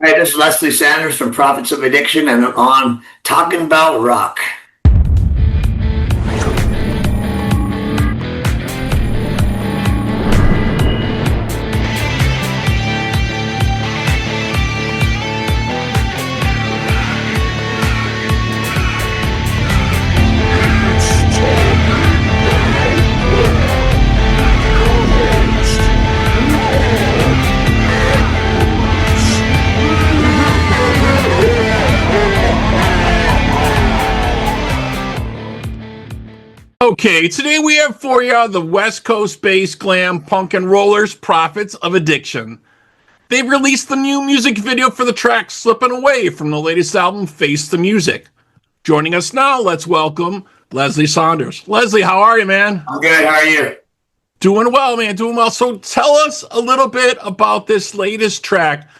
Hey, this is Leslie Sanders from Prophets of Addiction, and I'm on Talking About Rock. Okay, today we have for you the West Coast-based glam punk and rollers, Prophets of Addiction. They've released the new music video for the track Slipping Away from the latest album, Face the Music. Joining us now, let's welcome Leslie Saunders. Leslie, how are you, man? I'm good. How are you? Doing well, man. Doing well. So tell us a little bit about this latest track,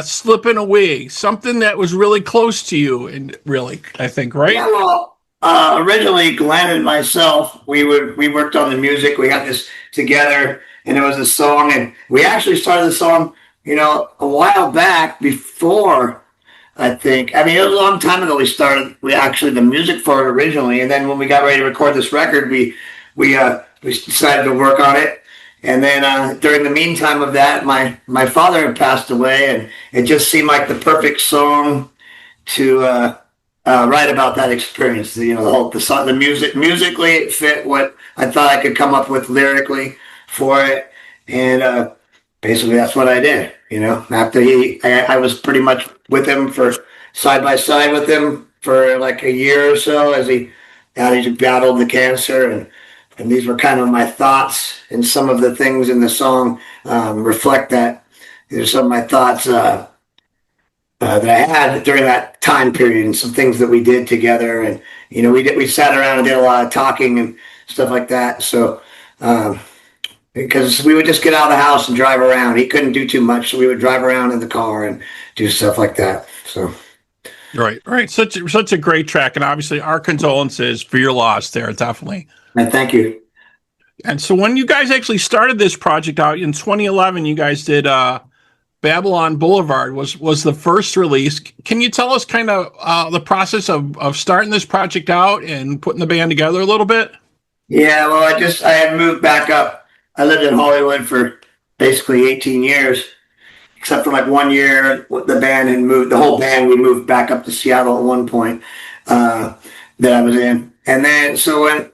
Slipping Away, something that was really close to you, and really, I think, right? Yeah, well, originally, Glenn and myself, we worked on the music. We got this together, and it was a song, and we actually started the song, a while back before, I think. I mean, it was a long time ago we started the music for it originally, and then when we got ready to record this record, we decided to work on it. And then during the meantime of that, my father had passed away, and it just seemed like the perfect song to write about that experience. The song, the music, musically it fit what I thought I could come up with lyrically for it, and basically that's what I did. After I was pretty much with him for side by side with him for like a year or so as he battled the cancer, and these were kind of my thoughts, and some of the things in the song reflect that. These are some of my thoughts that I had during that time period, and some things that we did together. And we sat around and did a lot of talking and stuff like that. So because we would just get out of the house and drive around. He couldn't do too much, so we would drive around in the car and do stuff like that. So right. Such a great track, and obviously our condolences for your loss there, definitely. And thank you. And so when you guys actually started this project out in 2011, you guys did Babylon Boulevard was the first release. Can you tell us kind of the process of starting this project out and putting the band together a little bit? Yeah, well, I had moved back up. I lived in Hollywood for basically 18 years, except for like 1 year. The band had moved. The whole band, we moved back up to Seattle at one point that I was in. And then,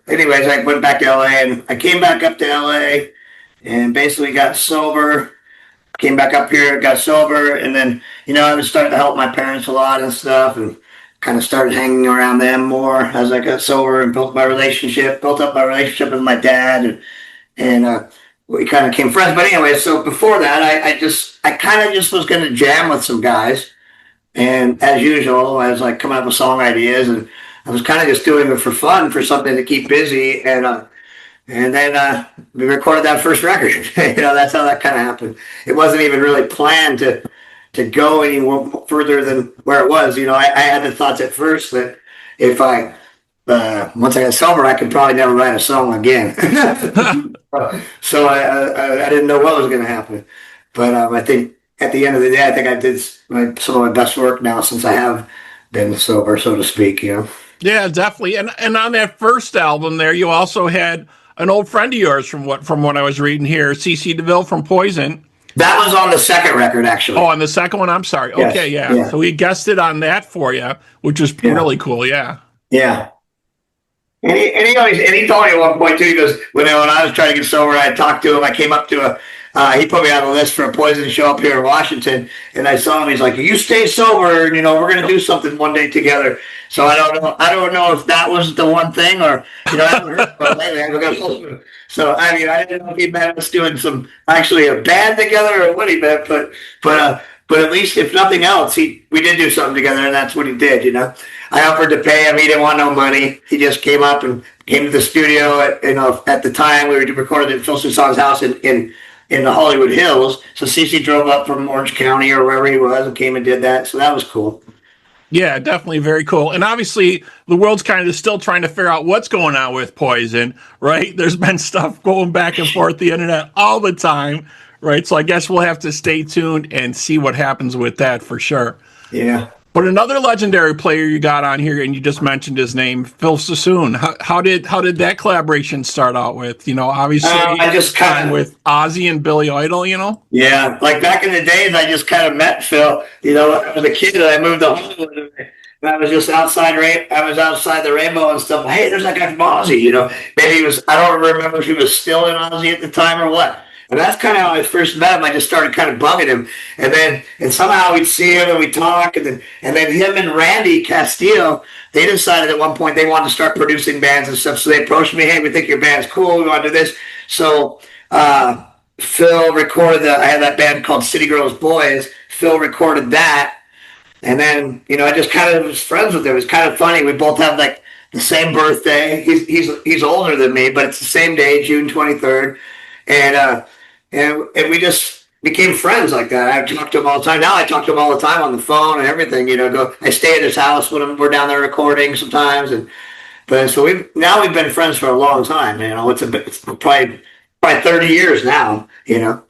anyways, I went back to LA, and I came back up to LA and basically got sober. Came back up here, got sober, and then, I was starting to help my parents a lot and stuff, and kind of started hanging around them more as I got sober, and built up my relationship with my dad, and we kind of became friends. But anyway, so before that, I kind of just was going to jam with some guys, and as usual, I was like coming up with song ideas, and I was kind of just doing it for fun, for something to keep busy, and then we recorded that first record. That's how that kind of happened. It wasn't even really planned to go any further than where it was. I had the thoughts at first that if once I got sober, I could probably never write a song again. So I didn't know what was going to happen. But I think at the end of the day, I think I did some of my best work now since I have been sober, so to speak. Yeah, definitely. And on that first album there, you also had an old friend of yours from what I was reading here, CC DeVille from Poison. That was on the second record, actually. Oh, on the second one? I'm sorry. Yes. Okay, yeah. So he guested on that for you, which was really cool, yeah. Yeah. And he told me at one point, too, he goes, when I was trying to get sober, I talked to him, I came up to he put me on the list for a Poison show up here in Washington, and I saw him, he's like, you stay sober, and, we're going to do something one day together. So I don't know if that was the one thing, or, I haven't heard about lately. So, I didn't know if he meant us doing actually a band together, or what he meant, but at least, if nothing else, we did do something together, and that's what he did, I offered to pay him. He didn't want no money. He just came up and came to the studio at the time we were recording at Phil Soussan's house in the Hollywood Hills. So CC drove up from Orange County or wherever he was and came and did that. So that was cool. Yeah, definitely very cool. And obviously, the world's kind of still trying to figure out what's going on with Poison, right? There's been stuff going back and forth the internet all the time, Right. So I guess we'll have to stay tuned and see what happens with that for sure. Yeah. But another legendary player you got on here, and you just mentioned his name, Phil Sassoon. How did that collaboration start out with? Obviously I just kind of, with Ozzy and Billy Idol. yeah, like back in the days, I just kind of met Phil. I was a kid and I moved to Hollywood. And I was just outside. I was outside the Rainbow and stuff. Hey, there's that guy from Ozzy. Maybe he was. I don't remember if he was still in Ozzy at the time or what. And that's kind of how I first met him. I just started kind of bugging him, and somehow we'd see him and we'd talk, and then him and Randy Castillo, they decided at one point they wanted to start producing bands and stuff. So they approached me, hey, we think your band's cool. We want to do this. So Phil recorded I had that band called City Girls Boys. Phil recorded that. And then, I just kind of was friends with him. It was kind of funny. We both have like the same birthday. He's older than me, but it's the same day, June 23rd. And we just became friends like that. I talk to him all the time. Now I talk to him all the time on the phone and everything. I stay at his house when we're down there recording sometimes. So we've been friends for a long time. It's probably 30 years now. Yeah.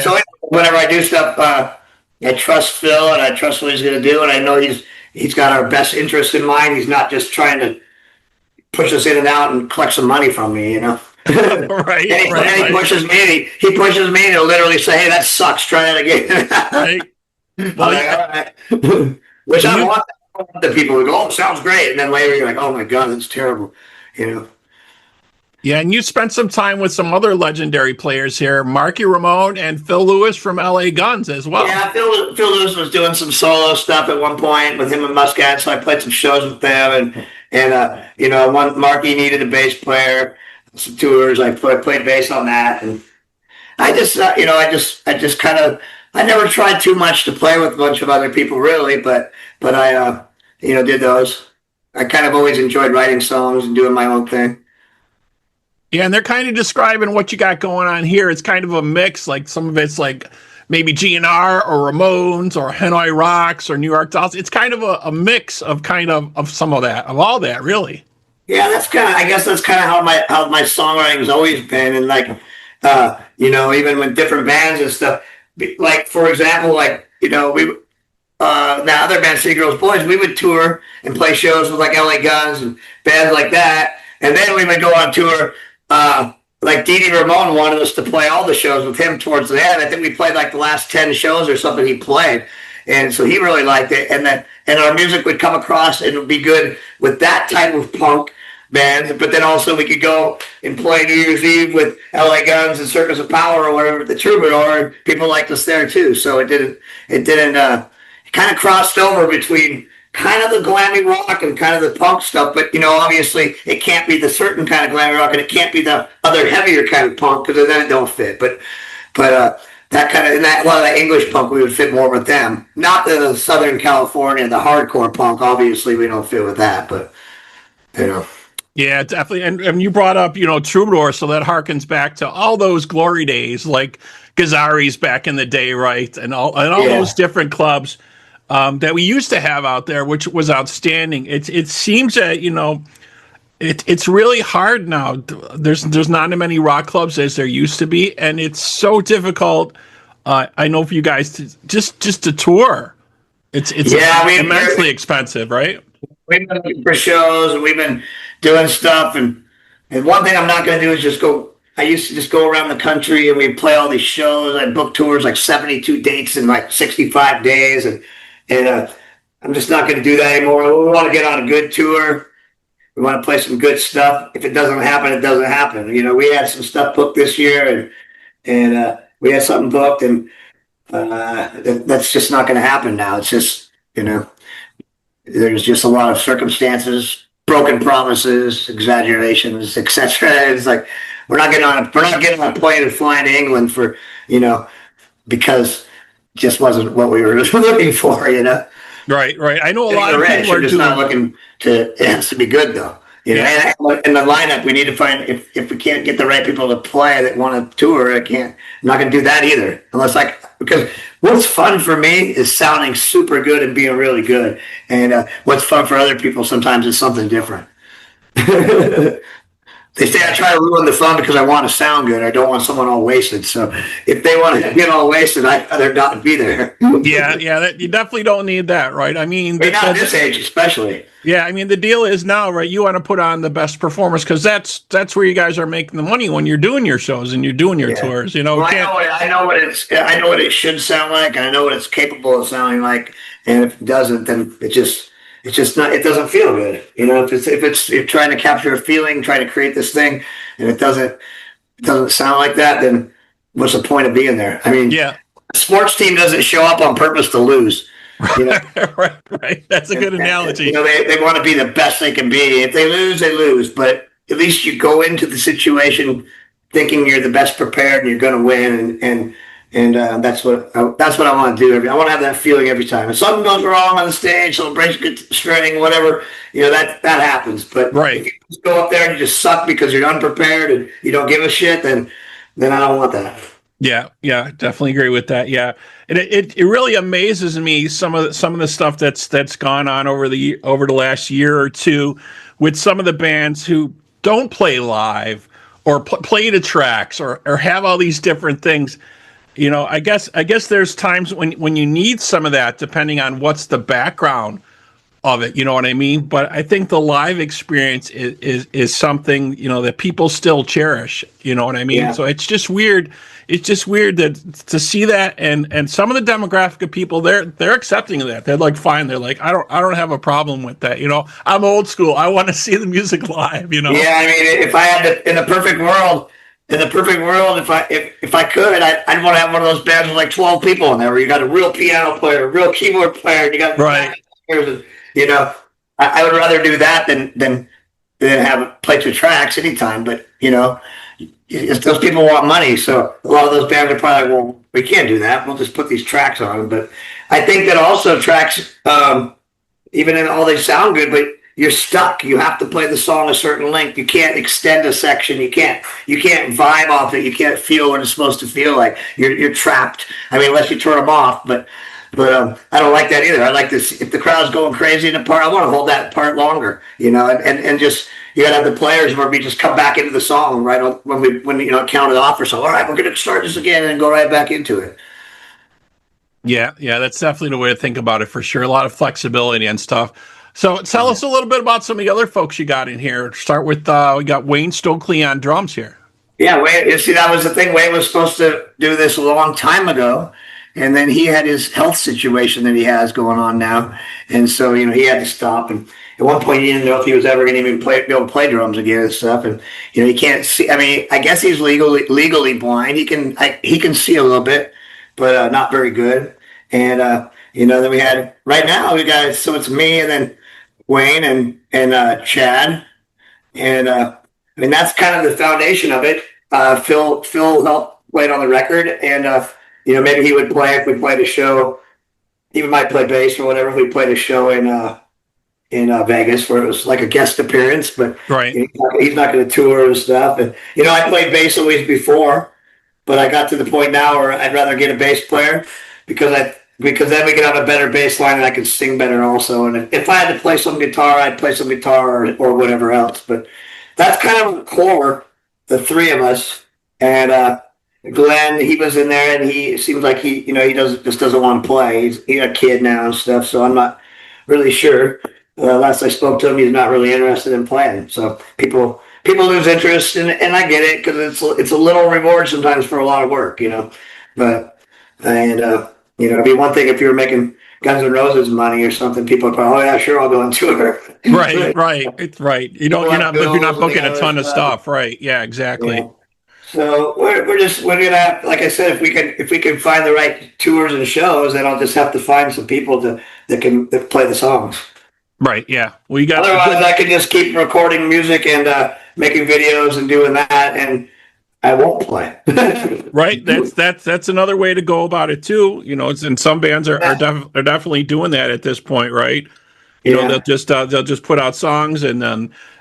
So whenever I do stuff, I trust Phil and I trust what he's going to do, and I know he's got our best interest in mind. He's not just trying to push us in and out and collect some money from me. Right. And he pushes me. He pushes me, and he'll literally say, "Hey, that sucks. Try that again." Right. Well, all right. Which I want the people to go, "Oh, sounds great," and then later you're like, "Oh my god, that's terrible." Yeah, and you spent some time with some other legendary players here, Marky Ramone and Phil Lewis from LA Guns as well. Yeah, Phil Lewis was doing some solo stuff at one point with him and Muscat, so I played some shows with them, and Marky needed a bass player, some tours. I played bass on that, and I just I never tried too much to play with a bunch of other people really, but I did those. I kind of always enjoyed writing songs and doing my own thing. Yeah, and they're kind of describing what you got going on here. It's kind of a mix. Like some of it's like maybe GNR or Ramones or Hanoi Rocks or New York Dolls. It's kind of a mix of some of that, of all that, really. Yeah, I guess that's kind of how my songwriting's always been, and like, even with different bands and stuff. Like for example, we the other band, City Girls Boys, we would tour and play shows with like LA Guns and bands like that, and then we would go on tour. Like Dee Dee Ramone wanted us to play all the shows with him towards the end. I think we played like the last 10 shows or something he played. And so he really liked it. And our music would come across and it would be good with that type of punk band. But then also we could go and play New Year's Eve with LA Guns and Circus of Power or whatever, the Troubadour, and people liked us there too. So it kind of crossed over between kind of the glammy rock and kind of the punk stuff, but obviously it can't be the certain kind of glammy rock and it can't be the other heavier kind of punk because then it don't fit. But that kind of, and that a lot of the English punk we would fit more with them. Not the Southern California, the hardcore punk. Obviously we don't fit with that, but Yeah, definitely. And you brought up, Troubadour, so that harkens back to all those glory days, like Gazzari's back in the day, right? And all those different clubs that we used to have out there, which was outstanding. It seems that it's really hard now. There's not as many rock clubs as there used to be, and it's so difficult. I know for you guys to just to tour, it's immensely expensive, right? We've been looking for shows and we've been doing stuff, and one thing I'm not going to do is just go. I used to just go around the country and we'd play all these shows. I'd book tours like 72 dates in like 65 days, and I'm just not going to do that anymore. We want to get on a good tour. We want to play some good stuff. If it doesn't happen, it doesn't happen. We had some stuff booked this year, and we had something booked, and that's just not going to happen now. It's just, there's just a lot of circumstances, broken promises, exaggerations, etc. It's like we're not getting on a plane and flying to England for, because just wasn't what we were looking for, Right. I know a lot of people are just not looking to. It has to be good though, Yeah. And in the lineup, we need to find if we can't get the right people to play that want to tour. I'm not going to do that either, because what's fun for me is sounding super good and being really good, and what's fun for other people sometimes is something different. They say I try to ruin the fun because I want to sound good. I don't want someone all wasted. So if they want to get all wasted, I'd rather not be there. Yeah, you definitely don't need that, right? I mean, Not at this age, especially. yeah, I mean, the deal is now, right? You want to put on the best performers because that's where you guys are making the money when you're doing your shows and you're doing your tours. You know, well, I know what it should sound like, and I know what it's capable of sounding like. And if it doesn't, then it's just not. It doesn't feel good. You know, if you're trying to capture a feeling, trying to create this thing, and it doesn't sound like that, then what's the point of being there? I mean, yeah, a sports team doesn't show up on purpose to lose. You know? right. That's a good analogy. You know, they want to be the best they can be. If they lose, they lose. But at least you go into the situation thinking you're the best prepared and you're going to win. And that's what I want to do. I want to have that feeling every time. If something goes wrong on the stage, someone breaks a good string, whatever, you know, that happens. But if you just go up there and you just suck because you're unprepared and you don't give a shit, then I don't want that. Yeah, definitely agree with that. Yeah, it really amazes me some of the stuff that's gone on over the last year or two with some of the bands who don't play live or play the tracks or have all these different things. You know, I guess there's times when you need some of that depending on what's the background of it, you know what I mean? But I think the live experience is something, you know, that people still cherish, you know what I mean? Yeah. So it's just weird. It's just weird to see that, and some of the demographic of people, they're accepting of that. They're like, fine. They're like, I don't have a problem with that. You know, I'm old school. I want to see the music live. You know? Yeah, I mean, if I had to, in the perfect world, if I could, I'd want to have one of those bands with like 12 people in there, where you got a real piano player, a real keyboard player, and you got players. You know, I would rather do that than have play two tracks anytime. But you know, those people want money, so a lot of those bands are probably, well, we can't do that. We'll just put these tracks on. But I think that also tracks, even in all they sound good, but you're stuck. You have to play the song a certain length. You can't extend a section. You can't vibe off it. You can't feel what it's supposed to feel like. You're trapped. I mean, unless you turn them off, but I don't like that either. I like this. If the crowd's going crazy in a part, I want to hold that part longer, you know, and just, you gotta have the players where we just come back into the song right when you know, count it off or so. All right, we're gonna start this again and go right back into it. Yeah, that's definitely the way to think about it for sure. A lot of flexibility and stuff. So tell us a little bit about some of the other folks you got in here. Start with we got Wayne Stokely on drums here. Yeah, Wayne. You see, that was the thing. Wayne was supposed to do this a long time ago. And then he had his health situation that he has going on now. And so, you know, he had to stop. And at one point, he didn't know if he was ever going to even be able to play drums again and stuff. And, you know, he can't see. I mean, I guess he's legally blind. He can see a little bit, but not very good. And, you know, then so it's me and then Wayne and Chad. And, I mean, that's kind of the foundation of it. Phil helped play on the record. And, you know, maybe he would play if we played a show. He might play bass or whatever if we played a show in Vegas where it was like a guest appearance. But he's not going to tour and stuff. And, you know, I played bass always before, but I got to the point now where I'd rather get a bass player because then we could have a better bass line and I could sing better also. And if I had to play some guitar, I'd play some guitar or whatever else. But that's kind of the core, the three of us. And, Glenn, he was in there, and he seems like he doesn't want to play. He's a kid now and stuff, so I'm not really sure. Last I spoke to him, he's not really interested in playing. So people lose interest, and I get it because it's a little reward sometimes for a lot of work, you know. But you know, it'd be one thing if you were making Guns N' Roses money or something. People would probably, oh yeah, sure, I'll go on tour. Right. It's right. You're not booking a ton of stuff, right? Yeah, exactly. Yeah. So we're gonna have, like I said, if we can find the right tours and shows, then I'll just have to find some people that play the songs. Right. Yeah. Well, otherwise I can just keep recording music and making videos and doing that, and I won't play. Right. That's another way to go about it too. You know, and some bands are definitely doing that at this point, right? You know, they'll just put out songs and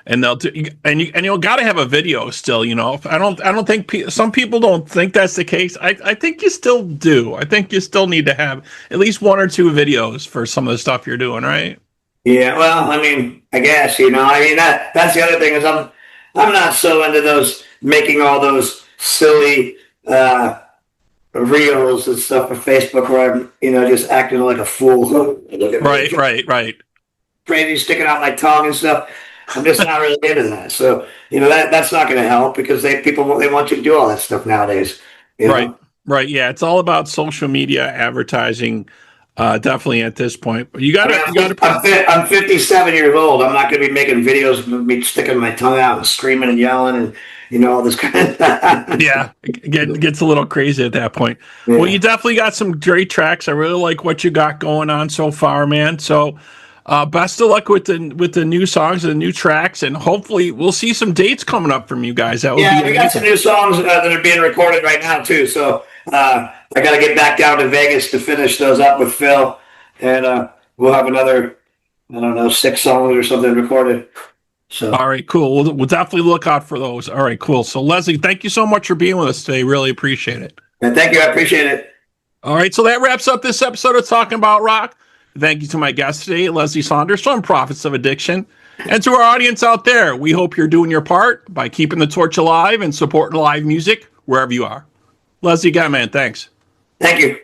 they'll do, and you got to have a video still. You know, I don't think some people don't think that's the case. I think you still do. I think you still need to have at least one or two videos for some of the stuff you're doing, right? Yeah. Well, I mean, I guess, you know, I mean that's the other thing is I'm not so into those making all those silly reels and stuff for Facebook where I'm, just acting like a fool. Right. Crazy, sticking out my tongue and stuff. I'm just not really into that. So, that's not going to help because people they want you to do all that stuff nowadays. Right. Yeah, it's all about social media advertising. Definitely at this point, but I'm 57 years old. I'm not going to be making videos of me sticking my tongue out and screaming and yelling and all this kind of stuff. Yeah, it gets a little crazy at that point. Yeah. Well, you definitely got some great tracks. I really like what you got going on so far, man. So, best of luck with the new songs and the new tracks, and hopefully we'll see some dates coming up from you guys. That would be we got some new songs that are being recorded right now too. So I got to get back down to Vegas to finish those up with Phil, and we'll have another, I don't know, 6 songs or something recorded. So all right, cool. We'll definitely look out for those. All right, cool. So Lesli, thank you so much for being with us today. Really appreciate it. And thank you. I appreciate it. All right, so that wraps up this episode of Talking About Rock. Thank you to my guest today, Lesli Saunders from Prophets of Addiction. And to our audience out there, we hope you're doing your part by keeping the torch alive and supporting live music wherever you are. Lesli, again, man, thanks. Thank you.